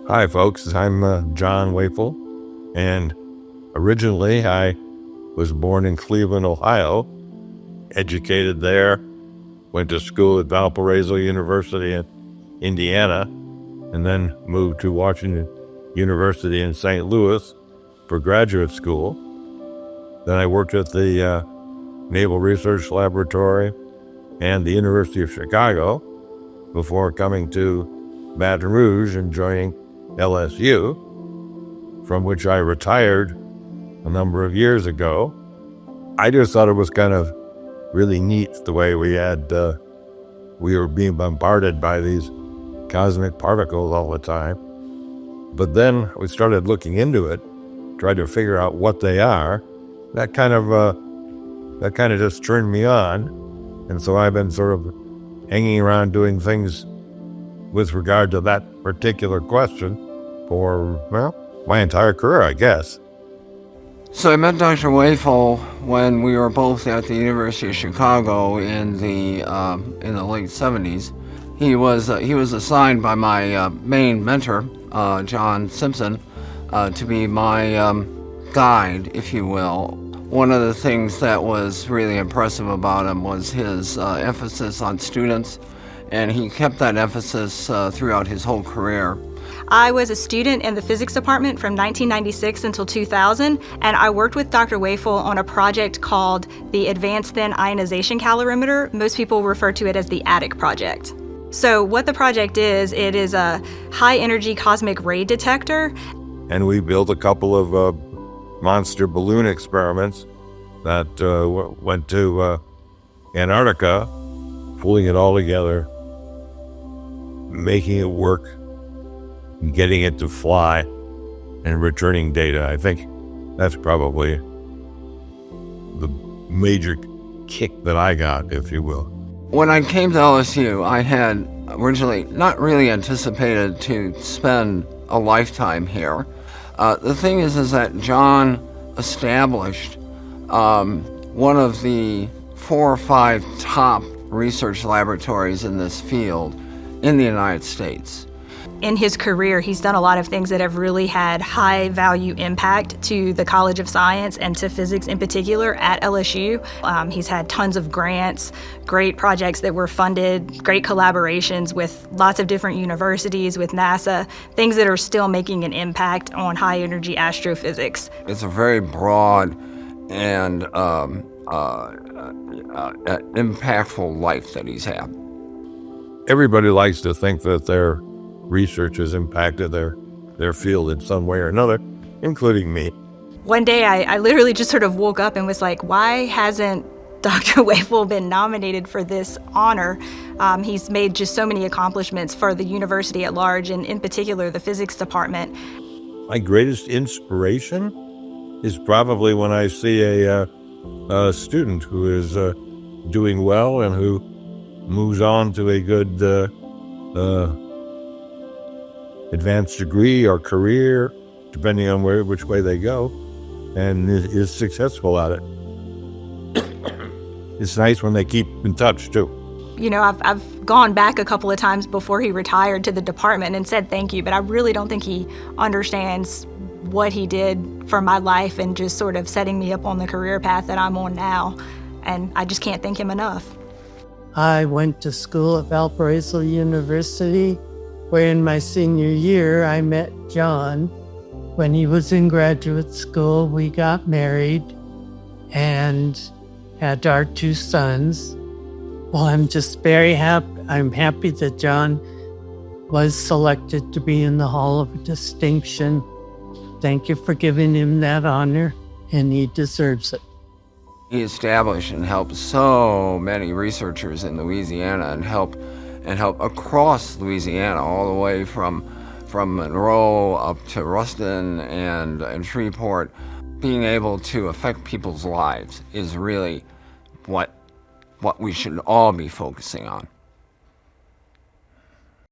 Hi, folks. I'm John Wefel, and originally I was born in Cleveland, Ohio, educated there, went to school at Valparaiso University in Indiana, and then moved to Washington University in St. Louis for graduate school. Then I worked at the Naval Research Laboratory and the University of Chicago before coming to Baton Rouge and joining LSU, from which I retired a number of years ago. I just thought it was kind of really neat the way we were being bombarded by these cosmic particles all the time. But then we started looking into it, tried to figure out what they are. That kind of just turned me on, and so I've been sort of hanging around doing things with regard to that particular question for, well, my entire career, I guess. So I met Dr. Wefel when we were both at the University of Chicago in the late 70s. He was assigned by my main mentor, John Simpson, to be my guide, if you will. One of the things that was really impressive about him was his emphasis on students, and he kept that emphasis throughout his whole career. I was a student in the physics department from 1996 until 2000, and I worked with Dr. Wefel on a project called the Advanced Thin Ionization Calorimeter. Most people refer to it as the ATIC project. So what the project is, it is a high-energy cosmic ray detector. And we built a couple of monster balloon experiments that went to Antarctica, pulling it all together, making it work, getting it to fly, and returning data. I think that's probably the major kick that I got, if you will. When I came to LSU, I had originally not really anticipated to spend a lifetime here. The thing is that John established one of the 4 or 5 top research laboratories in this field in the United States. In his career, he's done a lot of things that have really had high value impact to the College of Science and to physics in particular at LSU. He's had tons of grants, great projects that were funded, great collaborations with lots of different universities, with NASA, things that are still making an impact on high energy astrophysics. It's a very broad and impactful life that he's had. Everybody likes to think that their research has impacted their field in some way or another, including me. One day I literally just sort of woke up and was like, why hasn't Dr. Wefel been nominated for this honor? He's made just so many accomplishments for the university at large, and in particular the physics department. My greatest inspiration is probably when I see a student who is doing well and who moves on to a good advanced degree or career, depending on which way they go, and is successful at it. It's nice when they keep in touch, too. You know, I've gone back a couple of times before he retired to the department and said thank you, but I really don't think he understands what he did for my life and just sort of setting me up on the career path that I'm on now, and I just can't thank him enough. I went to school at Valparaiso University, where in my senior year I met John. When he was in graduate school, we got married and had our 2 sons. Well, I'm just very happy. I'm happy that John was selected to be in the Hall of Distinction. Thank you for giving him that honor, and he deserves it. He established and helped so many researchers in Louisiana and helped across Louisiana, all the way from Monroe up to Ruston and Shreveport. Being able to affect people's lives is really what we should all be focusing on.